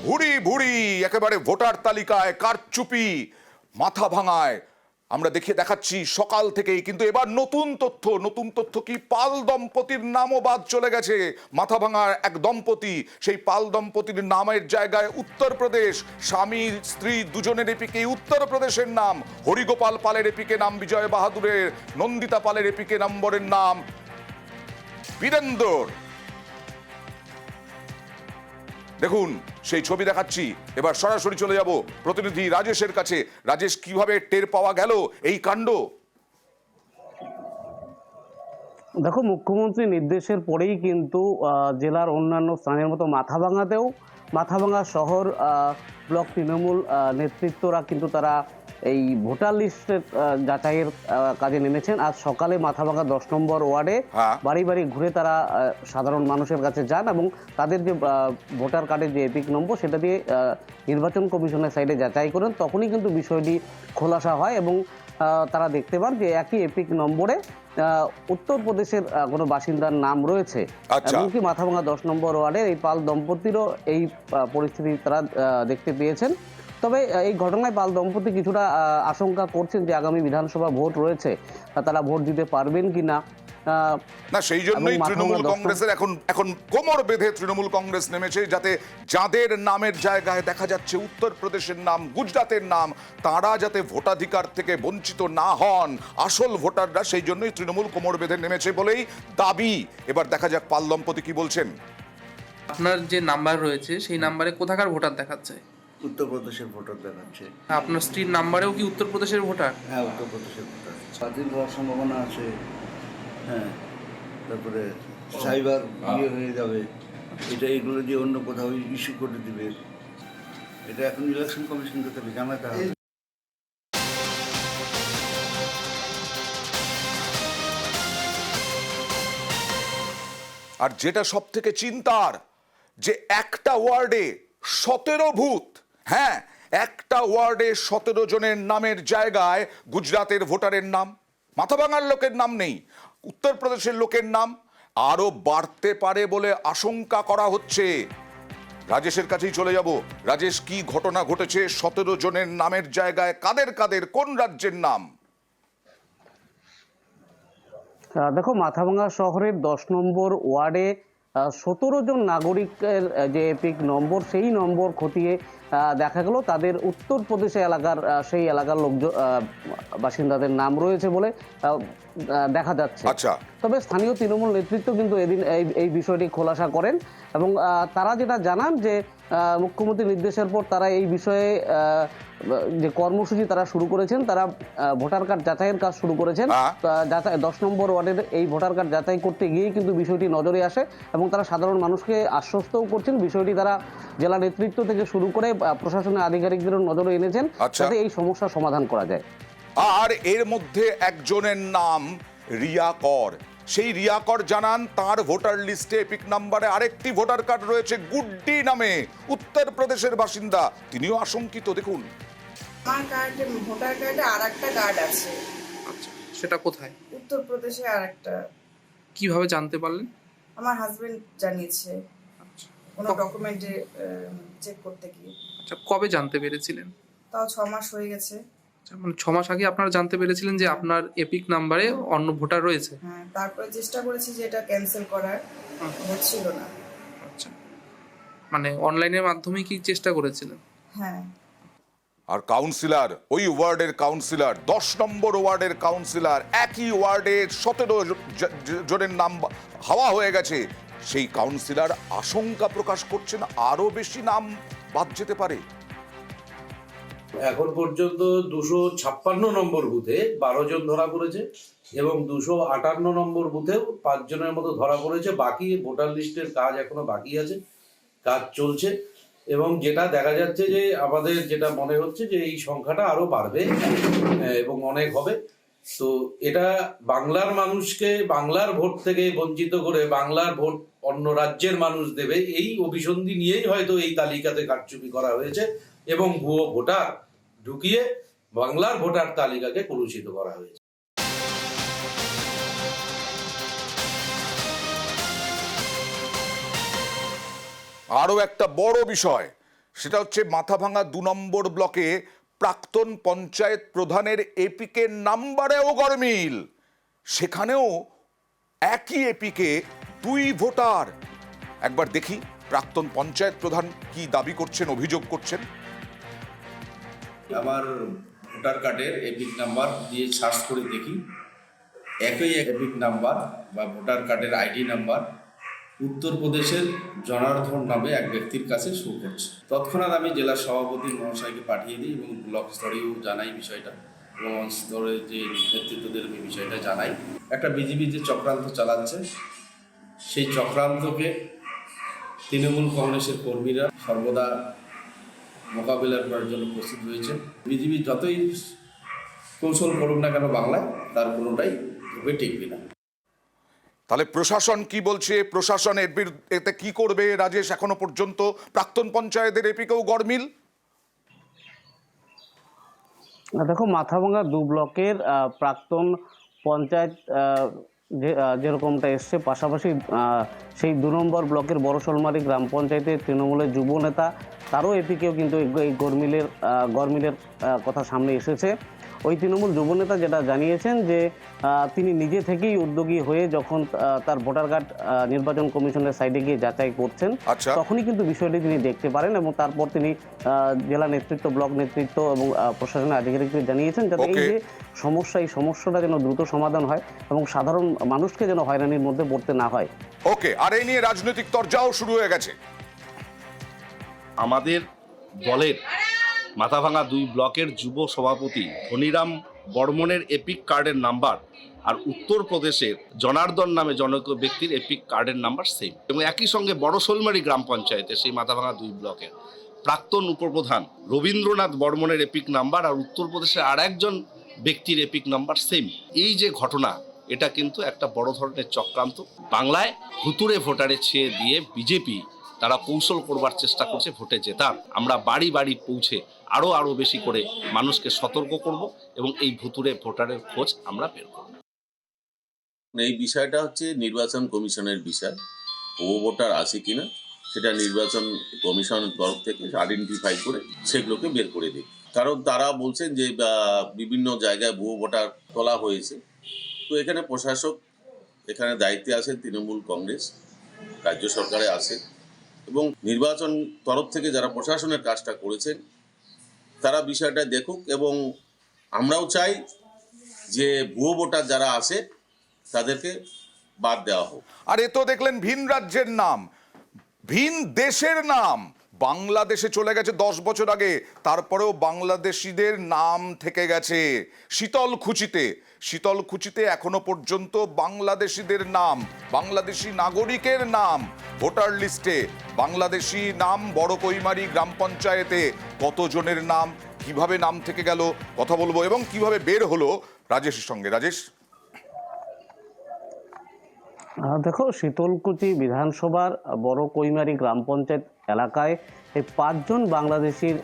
ভুরি ভুরি একেবারে ভোটার তালিকায় কারচুপি মাথা ভাঙায় আমরা দেখাচ্ছি সকাল থেকেই। কিন্তু এবার নতুন তথ্য কি, পাল দম্পতির নামও বাদ চলে গেছে। মাথা ভাঙার এক দম্পতি, সেই পাল দম্পতির নামের জায়গায় উত্তরপ্রদেশ। স্বামী স্ত্রী দুজনের এপিকে উত্তরপ্রদেশের নাম। হরিগোপাল পালের এপিকে নাম বিজয় বাহাদুরের, নন্দিতা পালের এপিকে নম্বরের নাম বীরেন্দর। দেখুন সেই ছবি দেখাচ্ছি। এবার সরাসরি চলে যাব প্রতিনিধি রাজেশের কাছে। রাজেশ, কিভাবে টের পাওয়া গেল এই কাণ্ড? দেখো, মুখ্যমন্ত্রী নির্দেশের পরেই কিন্তু জেলার অন্যান্য স্থানের মতো মাথাভাঙা শহর ব্লক তৃণমূল নেতৃত্বরা কিন্তু তারা এই ভোটার লিস্টের যাচাইয়ের কাজে নেমেছেন। আজ সকালে মাথাভাঙা 10 নম্বর ওয়ার্ডে বাড়ি বাড়ি ঘুরে তারা সাধারণ মানুষের কাছে যান এবং তাদের যে ভোটার কার্ডের যে এপিক নম্বর সেটা দিয়ে নির্বাচন কমিশনের সাইডে যাচাই করেন। তখনই কিন্তু বিষয়টি খোলাসা হয় এবং তারা দেখতে পান যে একই এপিক নম্বরে উত্তরপ্রদেশের কোনো বাসিন্দার নাম রয়েছে। এমনকি মাথাভাঙা 10 নম্বর ওয়ার্ডের এই পাল দম্পতিরও এই পরিস্থিতি তারা দেখতে পেয়েছেন। তবে এই ঘটনায় পাল দম্পতি কিছুটা আশঙ্কা করছেন যে আগামী বিধানসভা ভোট রয়েছে, তারা ভোট দিতে পারবেন কিনা। না, সেই জন্যই তৃণমূল কংগ্রেসের এখন কোমর বেঁধে তৃণমূল কংগ্রেস নেমেছে, যাতে যাদের নামের জায়গায় দেখা যাচ্ছে উত্তরপ্রদেশের নাম, গুজরাটের নাম, তারা যাতে ভোটাধিকার থেকে বঞ্চিত না হন আসল ভোটাররা। সেই জন্যই তৃণমূল কোমর বেঁধে নেমেছে বলেই দাবি। এবার দেখা যাক পাল দম্পতি কি বলছেন। আপনার যে নাম্বার রয়েছে সেই নাম্বারে কোথাকার ভোটার দেখাচ্ছে? উত্তরপ্রদেশের ভোটার দেখাচ্ছে। আপনার স্ত্রীর নাম্বারেও কি উত্তরপ্রদেশের ভোটার? হ্যাঁ, উত্তরপ্রদেশের ভোটার। স্বাধীন হওয়ার সম্ভাবনা আছে। হ্যাঁ, তারপরে সাইবার হয়ে যাবে, এগুলো দিয়ে অন্য কোথাও ইস্যু করে দিবে। এটা এখন ইলেকশন কমিশনকে তাহলে জানাতে হবে। আর যেটা সব থেকে চিন্তার, যে একটা ওয়ার্ডে 17 ভূত। হ্যাঁ, একটা ওয়ার্ডে 17 জনের নামের জায়গায় গুজরাটের ভোটারের নাম, মাথাভাঙার লোকের নাম নেই, উত্তরপ্রদেশের লোকের নাম। আরো বাড়তে পারে বলে আশঙ্কা করা হচ্ছে। রাজেশের কাছেই চলে যাব। রাজেশ, কি ঘটনা ঘটেছে? 17 জনের নামের জায়গায় কাদের কোন রাজ্যের নাম? দেখো, মাথাভাঙা শহরের 10 নম্বর ওয়ার্ডে 17 জন নাগরিকের যে এপিক নম্বর, সেই নম্বর খতিয়ে দেখা গেল তাদের উত্তরপ্রদেশ এলাকার সেই এলাকার বাসিন্দাদের নাম রয়েছে বলে দেখা যাচ্ছে। তবে স্থানীয় তৃণমূল নেতৃত্ব কিন্তু এদিন এই বিষয়টি খোলাসা করেন এবং তারা যেটা জানান যে মুখ্যমন্ত্রীর নির্দেশের পর তারা এই বিষয়ে যে কর্মসূচি তারা শুরু করেছেন, তারা ভোটার কার্ড যাচাইয়ের কাজ শুরু করেছেন। 10 নম্বর ওয়ার্ডের এই ভোটার কার্ড যাচাই করতে গিয়েই কিন্তু বিষয়টি নজরে আসে এবং তারা সাধারণ মানুষকে আশ্বস্তও করছেন। বিষয়টি তারা জেলা নেতৃত্ব থেকে শুরু করে প্রশাসনের আধিকারিকদেরও নজরে এনেছেন যাতে এই সমস্যার সমাধান করা যায়। আর এর মধ্যে একজনের নাম রিয়া কর। সেই রিয়া কর জানান তার ভোটার লিস্টে এপিক নাম্বারে আরেকটি ভোটার কার্ড রয়েছে গুড্ডি নামে, উত্তরপ্রদেশের বাসিন্দা। তিনিও আশঙ্কিত। দেখুন, আমার কার্ডে, ভোটার কার্ডে আরেকটা কার্ড আছে। আচ্ছা, সেটা কোথায়? উত্তরপ্রদেশে আরেকটা। কিভাবে জানতে পারলেন? আমার হাজবেন্ড জানিয়েছে কোনো ডকুমেন্টে চেক করতে গিয়ে। আচ্ছা, কবে জানতে পেরেছিলেন? তাও 6 মাস হয়ে গেছে। মানে 6 মাস আগে আপনারা জানতে পেরেছিলেন যে আপনার এপিক নাম্বারে অন্য ভোটার রয়েছে? হ্যাঁ, তারপরে চেষ্টা করেছি যে এটা ক্যান্সেল করার, হচ্ছিল না। আচ্ছা, মানে অনলাইনের মাধ্যমে কি চেষ্টা করেছিলেন? হ্যাঁ। আর কাউন্সিলর, ওই ওয়ার্ডের কাউন্সিলর, 10 নম্বর ওয়ার্ডের কাউন্সিলর, একই ওয়ার্ডে 17 জনের নাম হাওয়া হয়ে গেছে। সেই কাউন্সিলর আশঙ্কা প্রকাশ করছেন আরো বেশি নাম বাদ যেতে পারে। এখন পর্যন্ত 256 নম্বর বুথে 12 জন ধরা পড়েছে এবং 258 নম্বর বুথেও 5 জনের মতো ধরা পড়েছে। বাকি ভোটার লিস্টের কাজ এখনো বাকি আছে, কাজ চলছে এবং যেটা দেখা যাচ্ছে যে আমাদের যেটা মনে হচ্ছে যে এই সংখ্যাটা আরো বাড়বে এবং অনেক হবে। তো এটা বাংলার মানুষকে বাংলার ভোট থেকে বঞ্চিত করে বাংলার ভোট অন্য রাজ্যের মানুষ দেবে, এই অভিসন্ধি নিয়েই হয়তো এই তালিকাতে কারচুপি করা হয়েছে এবং ভুয়ো ভোটার ঢুকিয়ে বাংলার ভোটার তালিকাকে কলুষিত করা হয়েছে। আরো একটা বড় বিষয়, সেটা হচ্ছে মাথাভাঙা 2 নম্বর ব্লকে প্রাক্তন পঞ্চায়েত প্রধানের এপিকে নাম্বারেও গরমিল। সেখানেও একই এপিকে 2 ভোটার। একবার দেখি প্রাক্তন পঞ্চায়েত প্রধান কি দাবি করছেন, অভিযোগ করছেন। আমার ভোটার কার্ডের এপিক নাম্বার দিয়ে সার্চ করে দেখি একই এপিক নাম্বার বা ভোটার কার্ডের আইডি নাম্বার উত্তরপ্রদেশের জনার্দন নামে এক ব্যক্তির কাছে শো করছে। তৎক্ষণাৎ আমি জেলা সভাপতি মহাশয়কে পাঠিয়ে দিই এবং ব্লক স্তরেও জানাই বিষয়টা এবং স্তরের যে নেতৃত্বদের আমি বিষয়টা জানাই। একটা বিজেপি যে চক্রান্ত চালাচ্ছে সেই চক্রান্তকে তৃণমূল কংগ্রেসের কর্মীরা সর্বদা মোকাবিলা করার জন্য প্রস্তুত হয়েছে। বিজেপি যতই কৌশল করুক না কেন বাংলায়, তার কোনোটাই টিকবে না। তাহলে প্রশাসন কি বলছে, প্রশাসন এতে কি করবে রাজেশ? এখনো পর্যন্ত প্রাক্তন পঞ্চায়েতের এপিকেও গরমিল। দেখো, মাথাভাঙা 2 ব্লকের প্রাক্তন পঞ্চায়েত যেরকমটা এসছে, পাশাপাশি সেই 2 নম্বর ব্লকের বড়শোলমারি গ্রাম পঞ্চায়েতের তৃণমূলের যুব নেতা তারও এপিকেও কিন্তু এই গরমিলের কথা সামনে এসেছে। ওই তৃণমূল যুবনেতা যেটা জানিয়েছেন যে তিনি নিজে থেকেই উদ্যোগী হয়ে যখন তার ভোটার কার্ড নির্বাচন কমিশনের সাইডে গিয়ে যাচাই করছেন, তখনই কিন্তু বিষয়টি তিনি দেখতে পারেন এবং তারপর তিনি জেলা নেতৃত্ব, ব্লক নেতৃত্ব এবং প্রশাসনের আধিকারিকদের জানিয়েছেন যাতে এই যে সমস্যা, এই সমস্যাটা যেন দ্রুত সমাধান হয় এবং সাধারণ মানুষকে যেন হয়রানির মধ্যে পড়তে না হয়। ওকে, আর এই নিয়ে রাজনৈতিক তরজাও শুরু হয়ে গেছে। আমাদের দলের মাথাভাঙা 2 ব্লকের যুব সভাপতি ধনিরাম বর্মনের এপিক কার্ডের নাম্বার আর উত্তরপ্রদেশের জনার্দন নামে জনক ব্যক্তির এপিক কার্ডের নাম্বার সেম, এবং একই সঙ্গে বড়শোলমারি গ্রাম পঞ্চায়েতে সেই মাথাভাঙা 2 ব্লকের প্রাক্তন উপপ্রধান রবীন্দ্রনাথ বর্মনের এপিক নাম্বার আর উত্তরপ্রদেশের আর একজন ব্যক্তির এপিক নাম্বার সেম। এই যে ঘটনা, এটা কিন্তু একটা বড় ধরনের চক্রান্ত। বাংলায় ভুতুড়ে ভোটারে ছেয়ে দিয়ে বিজেপি তারা কৌশল করবার চেষ্টা করছে ভোটে জেতার। আমরা বাড়ি বাড়ি পৌঁছে আরো বেশি করে মানুষকে সতর্ক করব এবং এই ভুতুড়ে ভোটারের খোঁজ আমরা বের করব। এই বিষয়টা হচ্ছে নির্বাচন কমিশনের বিষয়। ভুয়ো ভোটার আছে কিনা সেটা নির্বাচন কমিশনের তরফ থেকে আইডেন্টিফাই করে সেগুলোকে বের করে দিই। কারণ তারা বলছেন যে বিভিন্ন জায়গায় ভুয়ো ভোটার তোলা হয়েছে। তো এখানে প্রশাসক এখানে দায়িত্বে আছেন তৃণমূল কংগ্রেস, রাজ্য সরকারে আছে এবং নির্বাচন তরফ থেকে যারা প্রশাসনের কাজটা করেছেন তারা বিষয়টা দেখুক এবং আমরাও চাই যে ভুয়ো ভোটার যারা আছে তাদেরকে বাদ দেওয়া হোক। আর এ তো দেখলেন ভিন রাজ্যের নাম, ভিন দেশের নাম। বাংলাদেশে চলে গেছে 10 বছর আগে, তারপরেও বাংলাদেশিদের নাম থেকে গেছে শীতলকুচিতে এখনো পর্যন্ত বাংলাদেশিদের নাম, বাংলাদেশি নাগরিকের নাম ভোটার লিস্টে। বাংলাদেশি নাম বড়কৈমারি গ্রাম পঞ্চায়েতে কতজনের নাম, কিভাবে নাম থেকে গেল কথা বলবো এবং কিভাবে বের হলো রাজেশের সঙ্গে। রাজেশ, দেখো, শীতলকুচি বিধানসভার বড়কৈমারি গ্রাম পঞ্চায়েত এলাকায় এই 5 জন বাংলাদেশির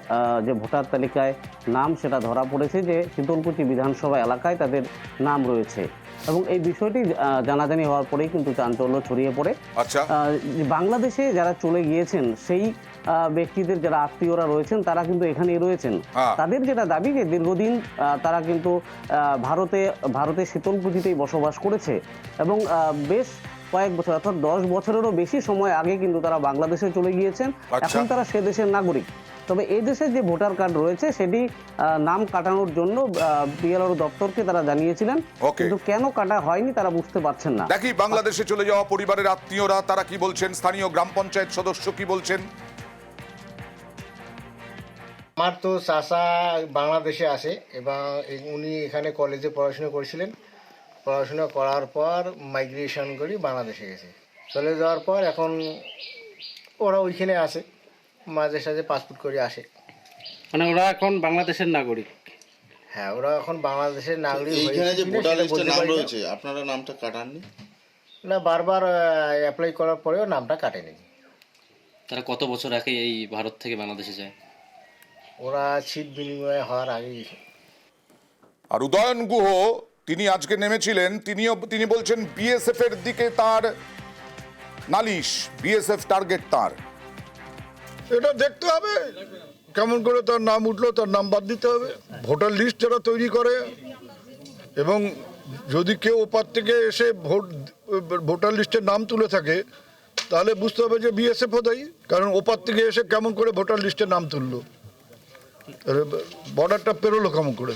যে ভোটার তালিকায় নাম সেটা ধরা পড়েছে যে শীতলকুচি বিধানসভা এলাকায় তাদের নাম রয়েছে এবং এই বিষয়টি জানাজানি হওয়ার পরেই কিন্তু চাঞ্চল্য ছড়িয়ে পড়ে। আচ্ছা, বাংলাদেশে যারা চলে গিয়েছেন সেই ব্যক্তিদের যারা আত্মীয়রা রয়েছেন তারা কিন্তু এখানেই রয়েছেন। তাদের যেটা দাবি যে দীর্ঘদিন তারা কিন্তু ভারতে শীতলকুচিতেই বসবাস করেছে এবং বেশ কয়েক বছর অর্থাৎ 10 বছরেরও বেশি সময় আগে কিন্তু তারা বাংলাদেশে চলে গিয়েছেন। এখন তারা সে দেশের নাগরিক, তবে এই দেশের যে ভোটার কার্ড রয়েছে সেটি নাম কাটানোর জন্য বিএলআর দপ্তরকে তারা জানিয়েছিলেন, কিন্তু কেন কাটা হয়নি তারা বুঝতে পারছেন না। দেখি বাংলাদেশে চলে যাওয়া পরিবারের আত্মীয়রা তারা কি বলছেন, স্থানীয় গ্রাম পঞ্চায়েত সদস্য কি বলছেন। আমার তো চাচা বাংলাদেশে আসে এবং উনি এখানে কলেজে পড়াশোনা করেছিলেন। পড়াশোনা করার পর মাইগ্রেশন করে বাংলাদেশে গেছে। চলে যাওয়ার পর এখন ওরা ওইখানে আসে, মাঝে সাঝে পাসপোর্ট করে আসে। মানে ওরা এখন বাংলাদেশের নাগরিক? হ্যাঁ, ওরা এখন বাংলাদেশের নাগরিক। এইখানে যে ভোটার লিস্টে নাম রয়েছে, আপনারা নামটা কাটাননি? না, বারবার অ্যাপ্লাই করার পরেও নামটা কাটেনি। তারা কত বছর আগে এই ভারত থেকে বাংলাদেশে যায়? ওরা ছিট বিনিময় হওয়ার আগে। আর উদয়ন গুহ তিনি আজকে নেমেছিলেন, তিনি বলছেন বিএসএফ এর দিকে তার নালিশ, বিএসএফ টার্গেট তার। এটা দেখতে হবে কেমন করে তার নাম উঠলো, তার নাম বাদ দিতে হবে। ভোটার লিস্ট যারা তৈরি করে এবং যদি কেউ ওপার থেকে এসে ভোটার লিস্টের নাম তুলে থাকে তাহলে বুঝতে হবে যে বিএসএফও দায়ী, কারণ ওপার থেকে এসে কেমন করে ভোটার লিস্টের নাম তুললো, বর্ডারটা পেরোলো কেমন করে।